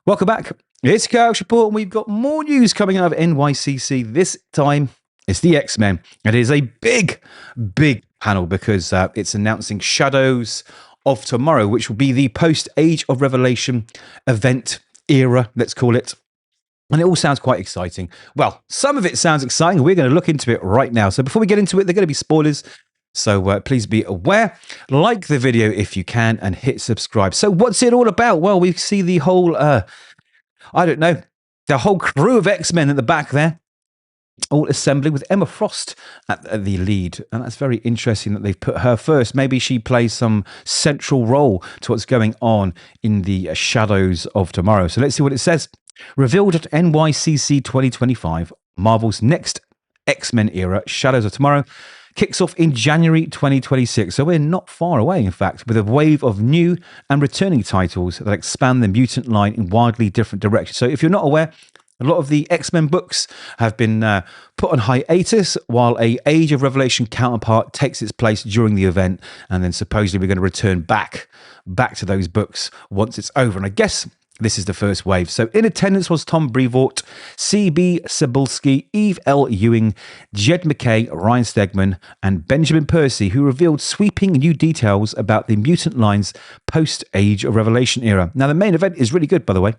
Welcome back. It's Kovacs Report, and we've got more news coming out of NYCC. This time, it's the X-Men. It is a big panel because it's announcing Shadows of Tomorrow, which will be the post-Age of Revelation event era, let's call it. And it all sounds quite exciting. Well, some of it sounds exciting. We're going to look into it right now. So before we get into it, they're going to be spoilers. So please be aware. Like the video if you can and hit subscribe. So what's it all about? Well, we see the whole, the whole crew of X-Men at the back there, all assembling with Emma Frost at the lead. And that's very interesting that they've put her first. Maybe she plays some central role to what's going on in the Shadows of Tomorrow. So let's see what it says. Revealed at NYCC 2025, Marvel's next X-Men era, Shadows of Tomorrow, kicks off in January 2026. So we're not far away, in fact, with a wave of new and returning titles that expand the mutant line in wildly different directions. So if you're not aware, a lot of the X-Men books have been put on hiatus while a Age of Revelation counterpart takes its place during the event. And then supposedly we're going to return back to those books once it's over. And I guess this is the first wave. So in attendance was Tom Brevoort, C.B. Cebulski, Eve L. Ewing, Jed MacKay, Ryan Stegman, and Benjamin Percy, who revealed sweeping new details about the mutant line's post-Age of Revelation era. Now, the main event is really good, by the way.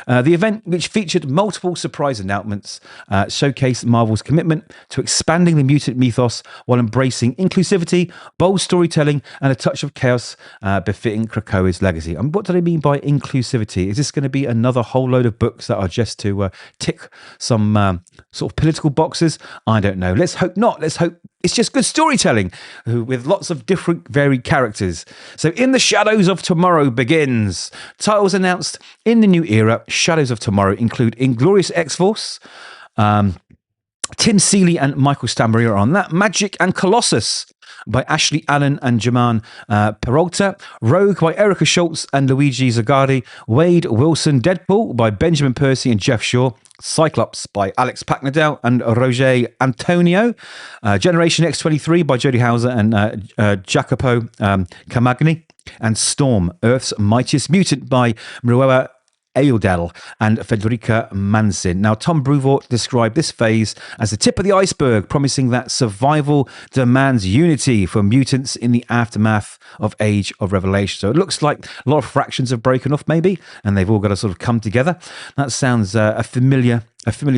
The event, which featured multiple surprise announcements, showcased Marvel's commitment to expanding the mutant mythos while embracing inclusivity, bold storytelling, and a touch of chaos befitting Krakoa's legacy. And what do they mean by inclusivity? Is this going to be another whole load of books that are just to tick some sort of political boxes? I don't know. Let's hope not. Let's hope it's just good storytelling with lots of different varied characters. So In the Shadows of Tomorrow begins. Titles announced in the new era, Shadows of Tomorrow, include Inglorious X-Force, Tim Seeley and Michael Stambury are on that, Magic and Colossus by Ashley Allen and Germán Peralta, Rogue by Erica Schultz and Luigi Zagaria, Wade Wilson Deadpool by Benjamin Percy and Geoff Shaw, Cyclops by Alex Paknadel and Rogê Antônio, Generation X23 by Jody Houser and Jacopo Camagni, and Storm, Earth's Mightiest Mutant by Murewa Ayodele and Federica Mancin. Now, Tom Brevoort described this phase as the tip of the iceberg, promising that survival demands unity for mutants in the aftermath of Age of Revelation. So it looks like a lot of fractions have broken off, maybe, and they've all got to sort of come together. That sounds a familiar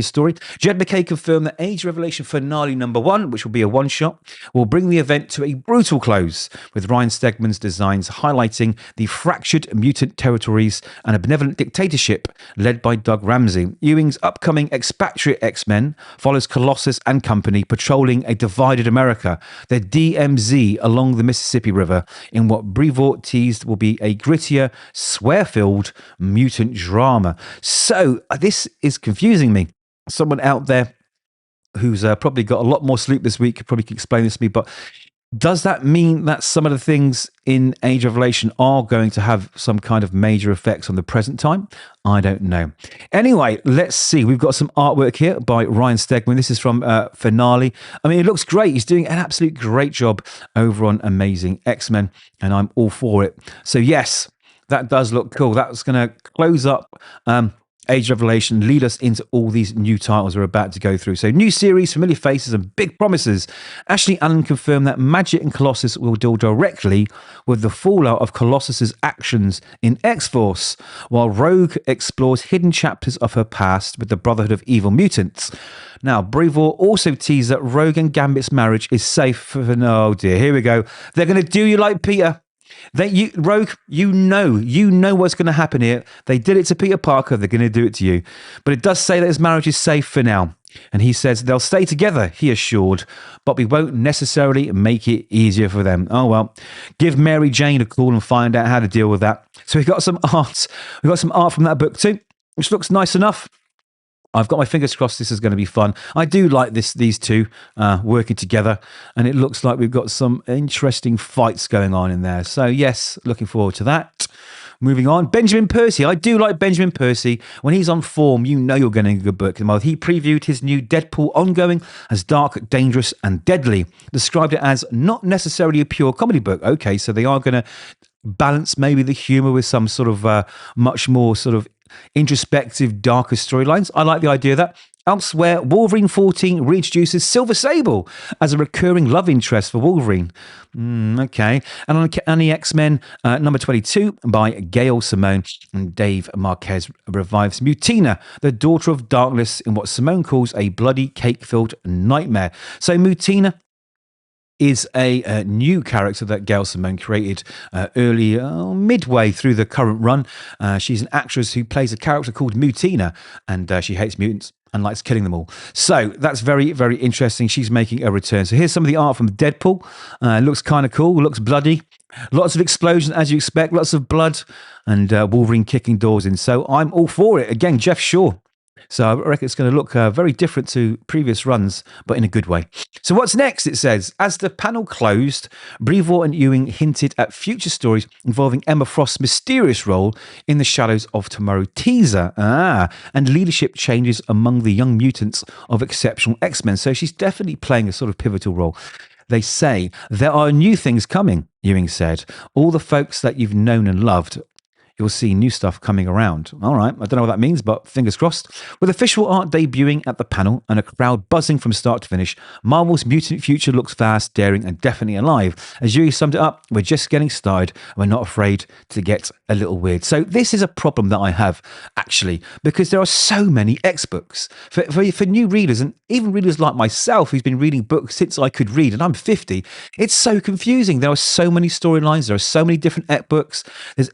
story. Jed MacKay confirmed that Age of Revelation Finale #1, which will be a one-shot, will bring the event to a brutal close, with Ryan Stegman's designs highlighting the fractured mutant territories and a benevolent dictatorship led by Doug Ramsey. Ewing's upcoming expatriate X-Men follows Colossus and company patrolling a divided America, the DMZ, along the Mississippi River, in what Brevoort teased will be a grittier, swear-filled mutant drama. So this is confusing me. Someone out there who's probably got a lot more sleep this week probably can explain this to me, but does that mean that some of the things in Age of Revelation are going to have some kind of major effects on the present time? I don't know. Anyway, let's see. We've got some artwork here by Ryan Stegman. This is from Finale. I mean, it looks great. He's doing an absolute great job over on Amazing X-Men, and I'm all for it. So yes, that does look cool. That's going to close up Age of Revelation, lead us into all these new titles we're about to go through. So new series, familiar faces and big promises. Ashley Allen confirmed that Magic and Colossus will deal directly with the fallout of Colossus's actions in X-Force, while Rogue explores hidden chapters of her past with the Brotherhood of Evil Mutants. Now, Brevoort also teased that Rogue and Gambit's marriage is safe for... Oh dear, here we go. They're going to do you like Peter. Rogue, you know what's going to happen here. They did it to Peter Parker. They're going to do it to you. But it does say that his marriage is safe for now. And he says they'll stay together, he assured, but we won't necessarily make it easier for them. Oh, well, give Mary Jane a call and find out how to deal with that. So we got some art. We got some art from that book too, which looks nice enough. I've got my fingers crossed this is going to be fun. I do like these two working together, and it looks like we've got some interesting fights going on in there. So yes, looking forward to that. Moving on, Benjamin Percy. I do like Benjamin Percy. When he's on form, you know you're getting a good book. He previewed his new Deadpool ongoing as dark, dangerous, and deadly. Described it as not necessarily a pure comedy book. Okay, so they are going to balance maybe the humor with some sort of much more sort of introspective, darker storylines. I like the idea of that. Elsewhere, Wolverine 14 reintroduces Silver Sable as a recurring love interest for Wolverine. Okay. And on the X-Men, number 22 by Gail Simone and Dave Marquez revives Mutina, the daughter of darkness, in what Simone calls a bloody cake-filled nightmare. So Mutina is a new character that Gail Simone created midway through the current run. She's an actress who plays a character called Mutina, and she hates mutants and likes killing them all. So that's very, very interesting. She's making a return. So here's some of the art from Deadpool. Looks kind of cool. Looks bloody. Lots of explosions, as you expect. Lots of blood. And Wolverine kicking doors in. So I'm all for it. Again, Geoff Shaw. So I reckon it's going to look very different to previous runs, but in a good way. So what's next, it says? As the panel closed, Brevoort and Ewing hinted at future stories involving Emma Frost's mysterious role in the Shadows of Tomorrow teaser. And leadership changes among the young mutants of Exceptional X-Men. So she's definitely playing a sort of pivotal role. They say, there are new things coming, Ewing said. All the folks that you've known and loved. You'll see new stuff coming around. All right, I don't know what that means, but fingers crossed. With official art debuting at the panel and a crowd buzzing from start to finish, Marvel's mutant future looks fast, daring, and definitely alive. As Yuri summed it up, we're just getting started. We're not afraid to get a little weird. So this is a problem that I have, actually, because there are so many X books. For new readers, and even readers like myself, who's been reading books since I could read, and I'm 50, it's so confusing. There are so many storylines. There are so many different X books. There's,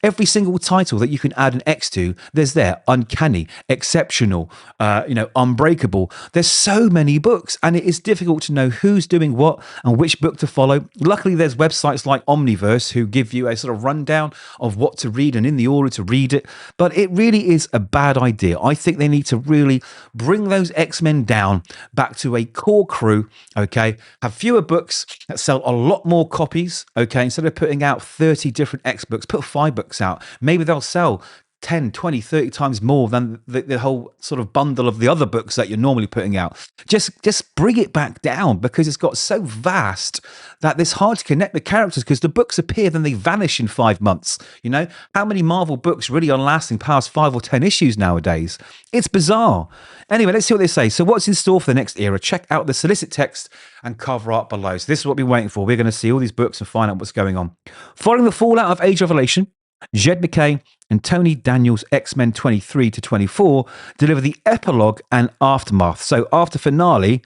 every single title that you can add an X to, there's there. Uncanny, Exceptional, Unbreakable. There's so many books, and it is difficult to know who's doing what and which book to follow. Luckily, there's websites like Omniverse who give you a sort of rundown of what to read and in the order to read it. But it really is a bad idea. I think they need to really bring those X-Men down back to a core crew, okay? Have fewer books that sell a lot more copies, okay? Instead of putting out 30 different X books, put 5 books out. Maybe they'll sell 10, 20, 30 times more than the whole sort of bundle of the other books that you're normally putting out. Just bring it back down, because it's got so vast that it's hard to connect the characters, because the books appear, then they vanish in 5 months. You know, how many Marvel books really are lasting past 5 or 10 issues nowadays? It's bizarre. Anyway, let's see what they say. So what's in store for the next era? Check out the solicit text and cover art below. So this is what we're waiting for. We're going to see all these books and find out what's going on. Following the fallout of Age of Revelation, Jed MacKay and Tony Daniels' X-Men 23 to 24 deliver the epilogue and aftermath. So after finale,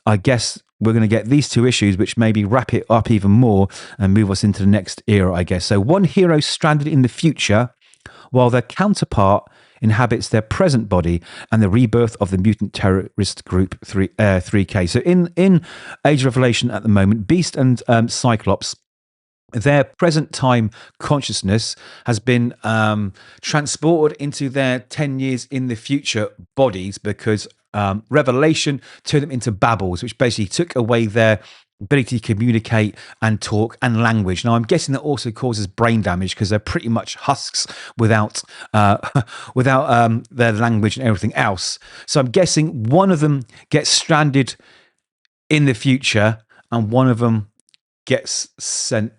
I guess we're going to get these 2 issues, which maybe wrap it up even more and move us into the next era, I guess. So one hero stranded in the future, while their counterpart inhabits their present body, and the rebirth of the mutant terrorist group 3K. So in Age of Revelation at the moment, Beast and Cyclops, their present time consciousness has been transported into their 10 years in the future bodies, because Revelation turned them into babbles, which basically took away their ability to communicate and talk and language. Now, I'm guessing that also causes brain damage, because they're pretty much husks without their language and everything else. So I'm guessing one of them gets stranded in the future and one of them gets sent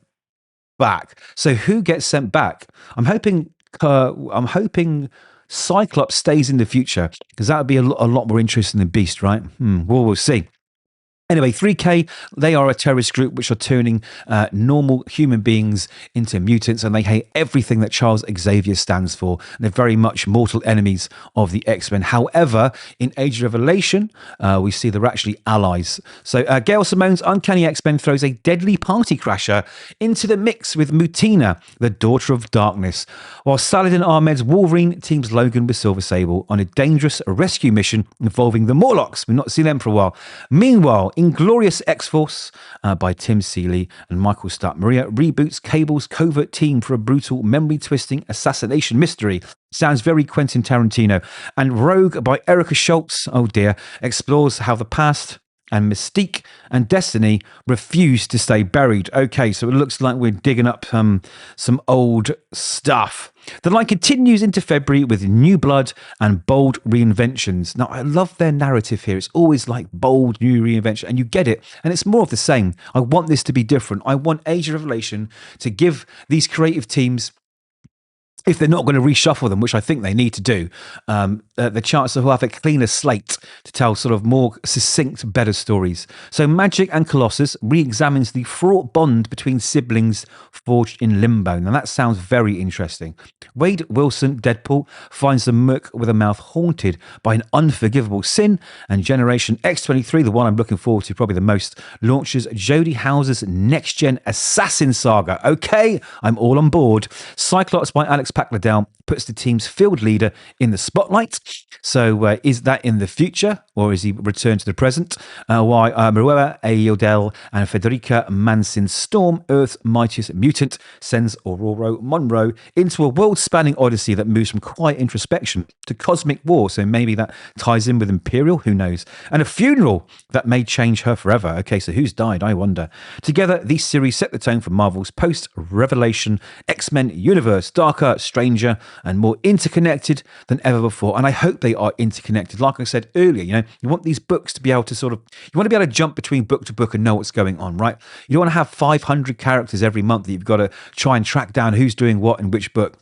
back. So who gets sent back? I'm hoping Cyclops stays in the future, because that would be a lot more interesting than Beast, right? We'll see. Anyway, 3K, they are a terrorist group which are turning normal human beings into mutants, and they hate everything that Charles Xavier stands for. They're very much mortal enemies of the X-Men. However, in Age of Revelation, we see they're actually allies. So Gail Simone's Uncanny X-Men throws a deadly party crasher into the mix with Mutina, the daughter of darkness, while Saladin Ahmed's Wolverine teams Logan with Silver Sable on a dangerous rescue mission involving the Morlocks. We've not seen them for a while. Meanwhile, Inglorious X-Force by Tim Seeley and Michael Stark-Maria reboots Cable's covert team for a brutal, memory-twisting assassination mystery. Sounds very Quentin Tarantino. And Rogue by Erica Schultz, oh dear, explores how the past and Mystique and Destiny refuse to stay buried. Okay, so it looks like we're digging up some old stuff. The line continues into February with new blood and bold reinventions. Now, I love their narrative here. It's always like bold new reinvention, and you get it, and it's more of the same. I want this to be different. I want Age of Revelation to give these creative teams if they're not going to reshuffle them, which I think they need to do, the chance that we'll have a cleaner slate to tell sort of more succinct, better stories. So Magic and Colossus re-examines the fraught bond between siblings forged in limbo. Now that sounds very interesting. Wade Wilson, Deadpool, finds the Merc with a mouth haunted by an unforgivable sin, and Generation X23, the one I'm looking forward to probably the most, launches Jody Houser's next-gen assassin saga. Okay, I'm all on board. Cyclops by Alex Paknadel puts the team's field leader in the spotlight. So is that in the future, or is he returned to the present? Why Murewa Ayodele and Federica Mancin storm Earth's mightiest mutant, sends Aurora Monroe into a world-spanning odyssey that moves from quiet introspection to cosmic war. So maybe that ties in with Imperial, who knows? And a funeral that may change her forever. Okay, so who's died, I wonder? Together, these series set the tone for Marvel's post-Revelation X-Men universe, darker, stranger, and more interconnected than ever before. And I hope they are interconnected. Like I said earlier, you want these books to be able to you want to be able to jump between book to book and know what's going on, right? You don't want to have 500 characters every month that you've got to try and track down who's doing what in which book.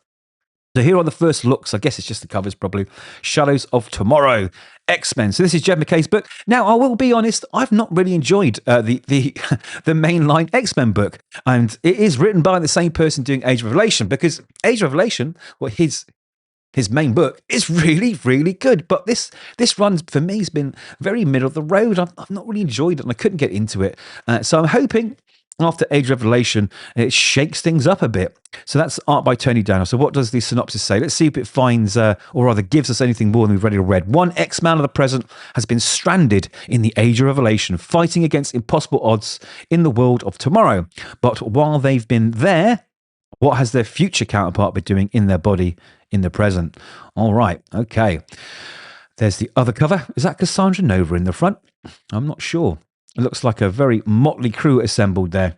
So here are the first looks. I guess it's just the covers probably. Shadows of Tomorrow, X-Men. So this is Jed MacKay's book. Now, I will be honest, I've not really enjoyed the mainline X-Men book. And it is written by the same person doing Age of Revelation, because Age of Revelation, well, his main book is really, really good. But this run, for me, has been very middle of the road. I've not really enjoyed it, and I couldn't get into it. So I'm hoping after Age of Revelation, it shakes things up a bit. So that's art by Tony Daniel. So what does the synopsis say? Let's see if it finds, or rather gives us anything more than we've already read. One X-Man of the present has been stranded in the Age of Revelation, fighting against impossible odds in the world of tomorrow. But while they've been there, what has their future counterpart been doing in their body in the present? All right, okay. There's the other cover. Is that Cassandra Nova in the front? I'm not sure. It looks like a very motley crew assembled there.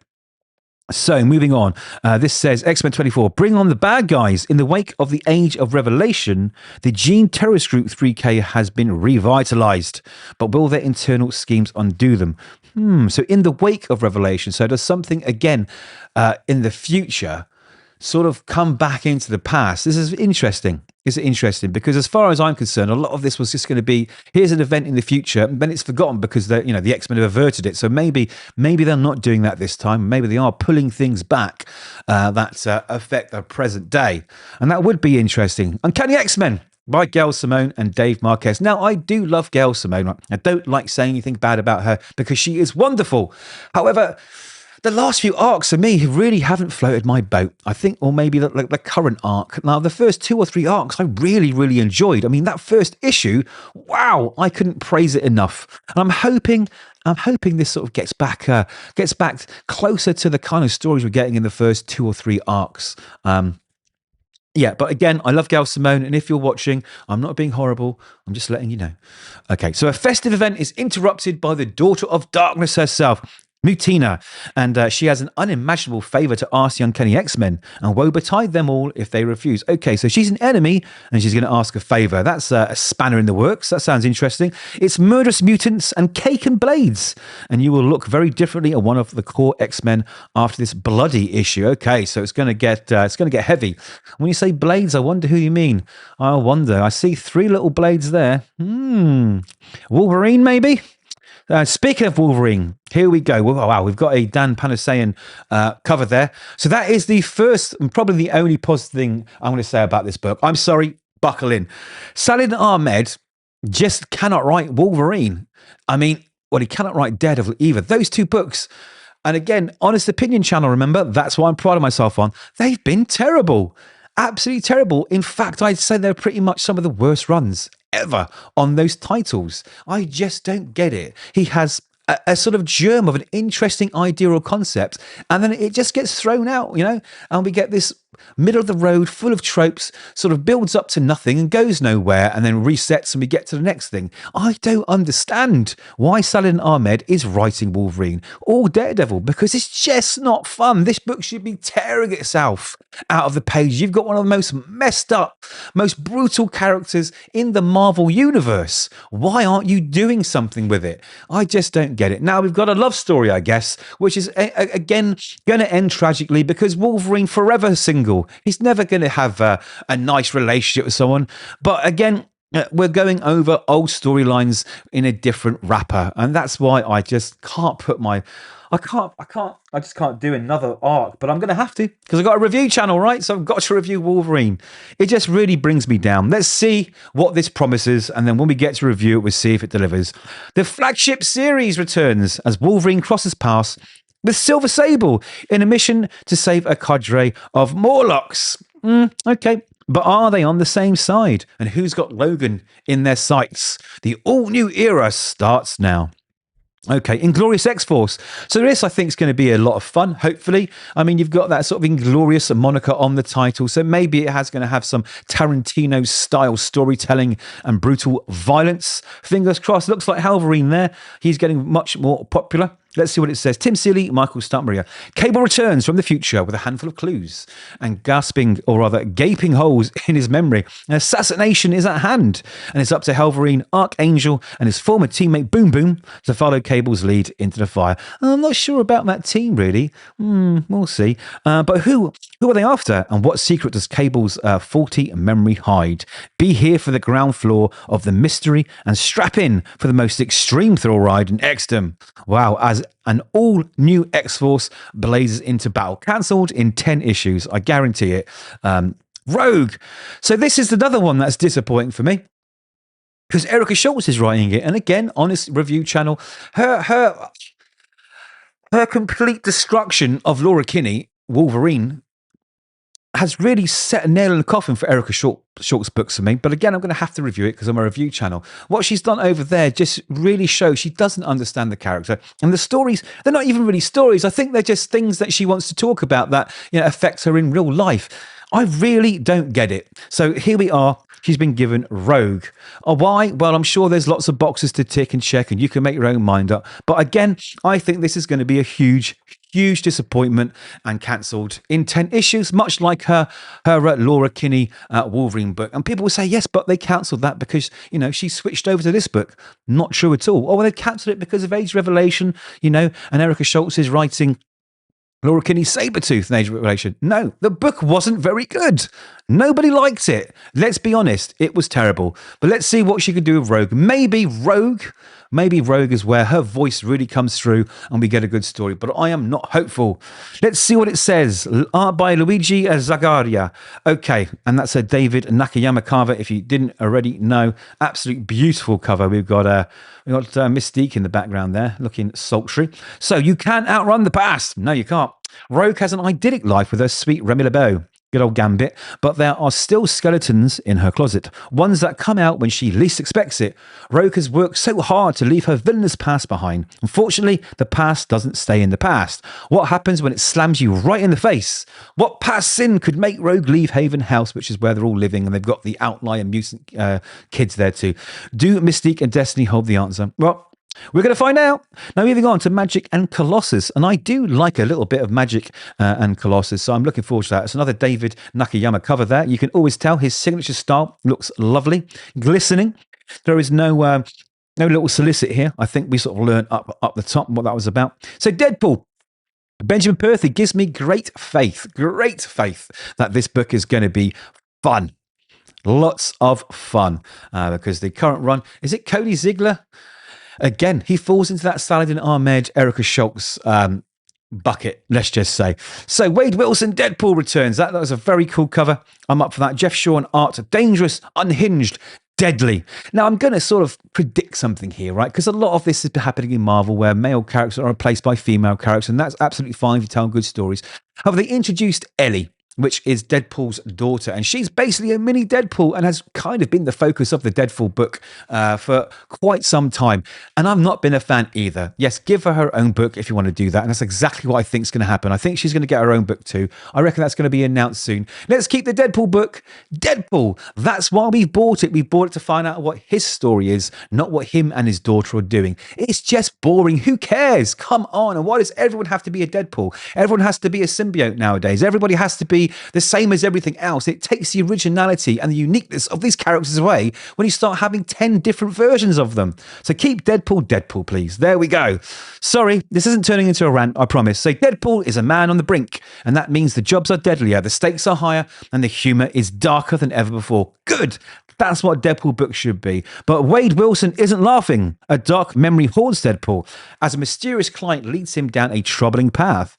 So, moving on. This says, X-Men 24, bring on the bad guys. In the wake of the Age of Revelation, the Gene Terrorist Group 3K has been revitalized. But will their internal schemes undo them? So in the wake of Revelation, so does something, again, in the future sort of come back into the past? This is interesting. Is it interesting? Because as far as I'm concerned, a lot of this was just going to be, here's an event in the future, and then it's forgotten because the X-Men have averted it. So maybe they're not doing that this time. Maybe they are pulling things back that affect the present day. And that would be interesting. Uncanny X-Men by Gail Simone and Dave Marquez. Now, I do love Gail Simone. I don't like saying anything bad about her because she is wonderful. However, the last few arcs for me really haven't floated my boat, I think, or maybe the current arc. Now, the first 2 or 3 arcs I really, really enjoyed. I mean, that first issue, wow, I couldn't praise it enough. And I'm hoping this sort of gets back closer to the kind of stories we're getting in the first 2 or 3 arcs. Yeah, but again, I love Gail Simone, and if you're watching, I'm not being horrible, I'm just letting you know. Okay, so a festive event is interrupted by the Daughter of Darkness herself, Mutina, and she has an unimaginable favour to ask the Uncanny X-Men, and woe betide them all if they refuse. Okay, so she's an enemy, and she's going to ask a favour. That's a spanner in the works. That sounds interesting. It's murderous mutants and cake and blades, and you will look very differently at one of the core X-Men after this bloody issue. Okay, so it's going to get heavy. When you say blades, I wonder who you mean. I wonder. I see 3 little blades there. Wolverine, maybe. Speaking of Wolverine, here we go. Oh, wow, we've got a Dan Panosian cover there. So that is the first and probably the only positive thing I'm going to say about this book. I'm sorry, buckle in. Saladin Ahmed just cannot write Wolverine. I mean, well, he cannot write Daredevil either. Those 2 books, and again, Honest Opinion channel, remember? That's what I'm proud of myself on. They've been terrible. Absolutely terrible. In fact, I'd say they're pretty much some of the worst runs ever on those titles. I just don't get it. He has a sort of germ of an interesting idea or concept, and then it just gets thrown out, and we get this middle of the road full of tropes, sort of builds up to nothing and goes nowhere, and then resets and we get to the next thing. I don't understand why Saladin Ahmed is writing Wolverine or Daredevil, because it's just not fun. This book should be tearing itself out of the page. You've got one of the most messed up, most brutal characters in the Marvel universe. Why aren't you doing something with it? I just don't get it. Now we've got a love story, I guess, which is again going to end tragically because Wolverine forever sings single. He's never going to have a nice relationship with someone. But again, we're going over old storylines in a different wrapper. And that's why I just can't put I just can't do another arc, but I'm going to have to because I've got a review channel, right? So I've got to review Wolverine. It just really brings me down. Let's see what this promises. And then when we get to review it, we'll see if it delivers. The flagship series returns as Wolverine crosses paths with Silver Sable in a mission to save a cadre of Morlocks. Okay. But are they on the same side? And who's got Logan in their sights? The all-new era starts now. Okay, Inglorious X-Force. So this, I think, is going to be a lot of fun, hopefully. I mean, you've got that sort of Inglorious moniker on the title, so maybe it has going to have some Tarantino-style storytelling and brutal violence. Fingers crossed. Looks like Wolverine there. He's getting much more popular. Let's see what it says. Tim Seeley, Michael Starkmaria. Cable returns from the future with a handful of clues and gaping holes in his memory. An assassination is at hand, and it's up to Wolverine, Archangel, and his former teammate Boom Boom to follow Cable's lead into the fire. I'm not sure about that team, really. We'll see. But who are they after, and what secret does Cable's faulty memory hide? Be here for the ground floor of the mystery and strap in for the most extreme thrill ride in Xdom. Wow, as an all-new X-Force blazes into battle. Cancelled in 10 issues, I guarantee it. Rogue. So this is another one that's disappointing for me, because Erica Schultz is writing it. And again, on this review channel, her complete destruction of Laura Kinney, Wolverine, has really set a nail in the coffin for Erica Schultz's books for me. But again, I'm going to have to review it because I'm a review channel. What she's done over there just really shows she doesn't understand the character. And the stories, they're not even really stories. I think they're just things that she wants to talk about that, affects her in real life. I really don't get it. So here we are. She's been given Rogue. Why? Well, I'm sure there's lots of boxes to tick and check, and you can make your own mind up. But again, I think this is going to be a huge disappointment and cancelled in 10 issues, much like her Laura Kinney Wolverine book. And people will say, yes, but they cancelled that because, she switched over to this book. Not true at all. Well, they cancelled it because of Age Revelation, and Erica Schultz is writing Laura Kinney's Sabretooth in Age of Revelation. No, the book wasn't very good. Nobody liked it. Let's be honest, it was terrible. But let's see what she could do with Rogue. Maybe Rogue is where her voice really comes through and we get a good story. But I am not hopeful. Let's see what it says. Art by Luigi Zagaria. Okay, and that's a David Nakayama cover, if you didn't already know. Absolute beautiful cover. We've got Mystique in the background there, looking sultry. So you can outrun the past. No, you can't. Rogue has an idyllic life with her sweet Remy LeBeau. Good old Gambit. But there are still skeletons in her closet, ones that come out when she least expects it. Rogue has worked so hard to leave her villainous past behind. Unfortunately, the past doesn't stay in the past. What happens when it slams you right in the face? What past sin could make Rogue leave Haven House, which is where they're all living, and they've got the outlier mutant kids there too? Do Mystique and Destiny hold the answer? Well, we're going to find out. Now, moving on to Magic and Colossus. And I do like a little bit of Magic and Colossus, so I'm looking forward to that. It's another David Nakayama cover there. You can always tell his signature style looks lovely, glistening. There is no little solicit here. I think we sort of learned up the top what that was about. So Deadpool. Benjamin Percy gives me great faith that this book is going to be fun. Lots of fun because the current run, is it Cody Ziegler? Again, he falls into that Saladin Ahmed, Erica Schultz bucket, let's just say. So Wade Wilson, Deadpool returns. That was a very cool cover. I'm up for that. Geoff Shaw and art, dangerous, unhinged, deadly. Now, I'm going to sort of predict something here, right? Because a lot of this is happening in Marvel where male characters are replaced by female characters, and that's absolutely fine if you tell good stories. However, they introduced Ellie, which is Deadpool's daughter. And she's basically a mini Deadpool and has kind of been the focus of the Deadpool book for quite some time. And I've not been a fan either. Yes, give her own book if you want to do that. And that's exactly what I think is going to happen. I think she's going to get her own book too. I reckon that's going to be announced soon. Let's keep the Deadpool book Deadpool. That's why we bought it. We bought it to find out what his story is, not what him and his daughter are doing. It's just boring. Who cares? Come on. And why does everyone have to be a Deadpool? Everyone has to be a symbiote nowadays. Everybody has to be be the same as everything else. It takes the originality and the uniqueness of these characters away when you start having 10 different versions of them. So keep Deadpool, Deadpool, please. There we go. Sorry, this isn't turning into a rant, I promise. So Deadpool is a man on the brink, and that means the jobs are deadlier, the stakes are higher, and the humour is darker than ever before. Good. That's what Deadpool books should be. But Wade Wilson isn't laughing. A dark memory haunts Deadpool as a mysterious client leads him down a troubling path.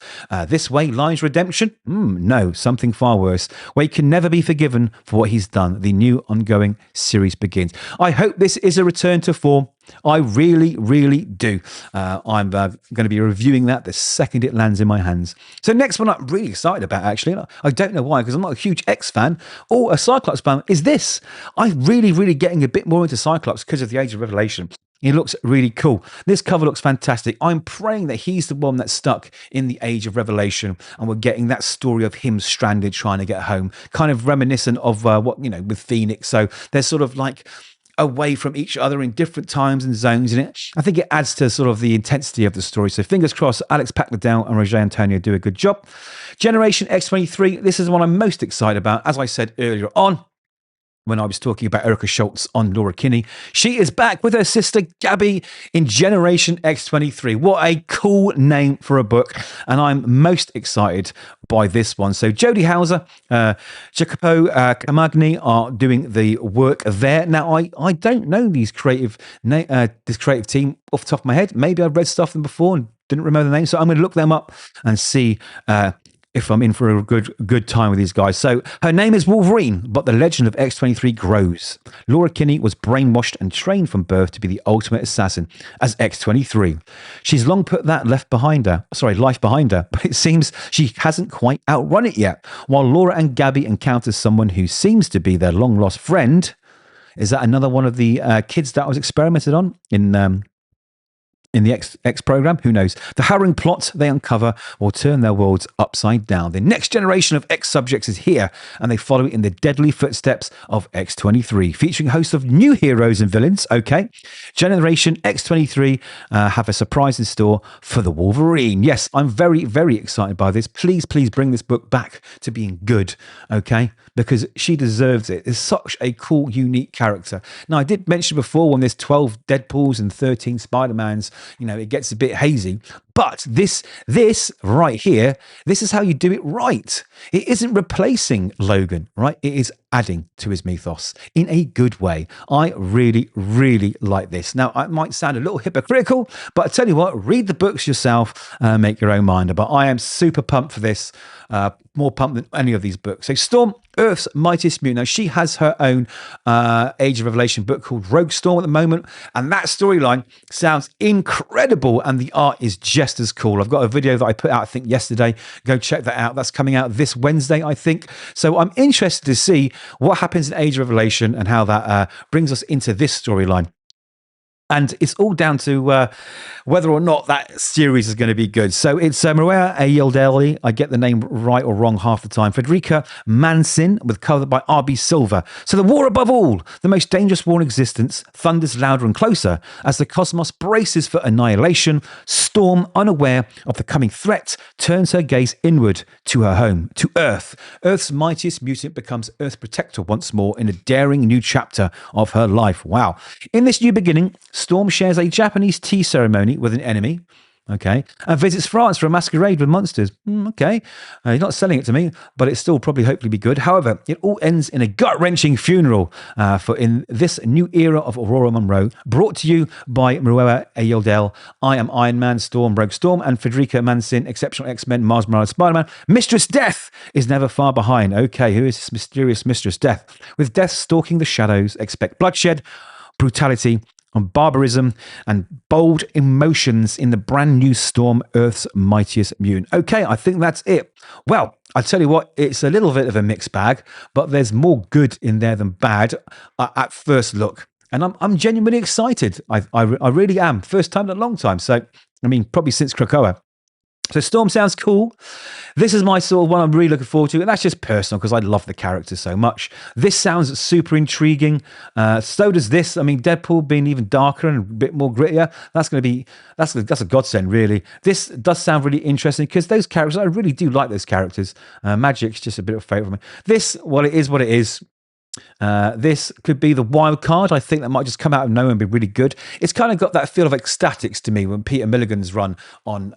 This way lies redemption? No, something far worse. Wade can never be forgiven for what he's done. The new ongoing series begins. I hope this is a return to form. I really, really do. I'm going to be reviewing that the second it lands in my hands. So next one I'm really excited about, actually. I don't know why, because I'm not a huge X fan or a Cyclops fan, is this. I'm really getting a bit more into Cyclops because of the Age of Revelation. He looks really cool. This cover looks fantastic. I'm praying that he's the one that's stuck in the Age of Revelation, and we're getting that story of him stranded trying to get home, kind of reminiscent of what, you know, with Phoenix. So they're sort of like away from each other in different times and zones in it. I think it adds to sort of the intensity of the story. So fingers crossed, Alex Paknadel and Rogê Antônio do a good job. Generation X23, this is the one I'm most excited about. As I said earlier on, when I was talking about Erica Schultz on Laura Kinney, she is back with her sister Gabby in Generation X23. What a cool name for a book, and I'm most excited by this one. So Jody Houser, Jacopo Camagni are doing the work there. Now, I don't know this creative team off the top of my head. Maybe I've read stuff from them before and didn't remember the name, so I'm going to look them up and see if I'm in for a good time with these guys. So her name is Wolverine, but the legend of X23 grows. Laura Kinney was brainwashed and trained from birth to be the ultimate assassin as X23. She's long put that life behind her, but it seems she hasn't quite outrun it yet. While Laura and Gabby encounter someone who seems to be their long-lost friend. Is that another one of the kids that was experimented on in the X program? Who knows? The harrowing plot they uncover will turn their worlds upside down. The next generation of X subjects is here, and they follow in the deadly footsteps of X23, featuring a host of new heroes and villains. Okay. Generation X23 have a surprise in store for the Wolverine. Yes, I'm very excited by this. Please bring this book back to being good. Okay. Because she deserves it. It's such a cool, unique character. Now, I did mention before when there's 12 Deadpools and 13 Spider-Mans, you know, it gets a bit hazy. But this right here, this is how you do it right. It isn't replacing Logan, right? It is adding to his mythos in a good way. I really like this. Now, I might sound a little hypocritical, but I tell you what, read the books yourself, make your own mind. But I am super pumped for this, more pumped than any of these books. So Storm, Earth's Mightiest Mutant. Now, she has her own Age of Revelation book called Rogue Storm at the moment, and that storyline sounds incredible, and the art is just as cool. I've got a video that I put out, I think, yesterday. Go check that out. That's coming out this Wednesday, I think. So I'm interested to see what happens in Age of Revelation and how that brings us into this storyline. And it's all down to whether or not that series is going to be good. So it's Murewa Ayodele. I get the name right or wrong half the time. Federica Mancin, with cover by R.B. Silva. So the war above all, the most dangerous war in existence, thunders louder and closer as the cosmos braces for annihilation. Storm, unaware of the coming threat, turns her gaze inward to her home, to Earth. Earth's mightiest mutant becomes Earth protector once more in a daring new chapter of her life. Wow. In this new beginning, Storm shares a Japanese tea ceremony with an enemy, okay, and visits France for a masquerade with monsters. Okay, he's not selling it to me, but it's still probably hopefully be good. However, it all ends in a gut-wrenching funeral for in this new era of Aurora Monroe, brought to you by Murewa Ayodele. I am Iron Man, Storm, Rogue Storm, and Federica Mancin, Exceptional X-Men, Miles Morales, Spider-Man. Mistress Death is never far behind. Okay, who is this mysterious Mistress Death? With Death stalking the shadows, expect bloodshed, brutality, on barbarism and bold emotions in the brand new Storm, Earth's Mightiest Mutant. Okay, I think that's it. Well, I tell you what, it's a little bit of a mixed bag, but there's more good in there than bad at first look. And I'm genuinely excited. I really am. First time in a long time. So, I mean, probably since Krakoa. So Storm sounds cool. This is my sort of one I'm really looking forward to, and that's just personal because I love the character so much. This sounds super intriguing. So does this. I mean, Deadpool being even darker and a bit more grittier. That's a godsend, really. This does sound really interesting because those characters, I really do like those characters. Magic's just a bit of a favourite for me. This, well, it is what it is. This could be the wild card. I think that might just come out of nowhere and be really good. It's kind of got that feel of Ecstatics to me when Peter Milligan's run on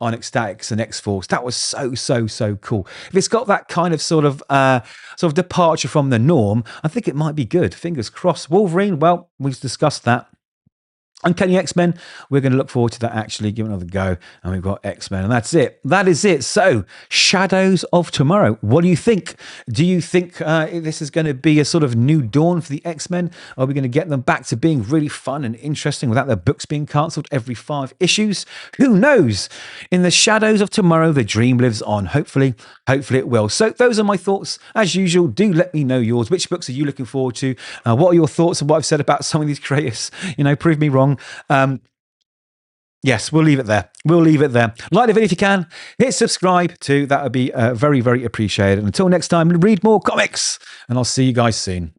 Ecstatics and X-Force. That was so cool. If it's got that kind of sort of departure from the norm, I think it might be good. Fingers crossed. Wolverine, well, we've discussed that. Uncanny X-Men, we're going to look forward to that, actually. Give it another go. And we've got X-Men, and that's it. That is it. So, Shadows of Tomorrow. What do you think? Do you think this is going to be a sort of new dawn for the X-Men? Are we going to get them back to being really fun and interesting without their books being cancelled every 5 issues? Who knows? In the Shadows of Tomorrow, the dream lives on. Hopefully it will. So, those are my thoughts. As usual, do let me know yours. Which books are you looking forward to? What are your thoughts on what I've said about some of these creators? Prove me wrong. Yes, we'll leave it there. Like the video if you can. Hit subscribe too. That would be very, very appreciated. And until next time, read more comics. And I'll see you guys soon.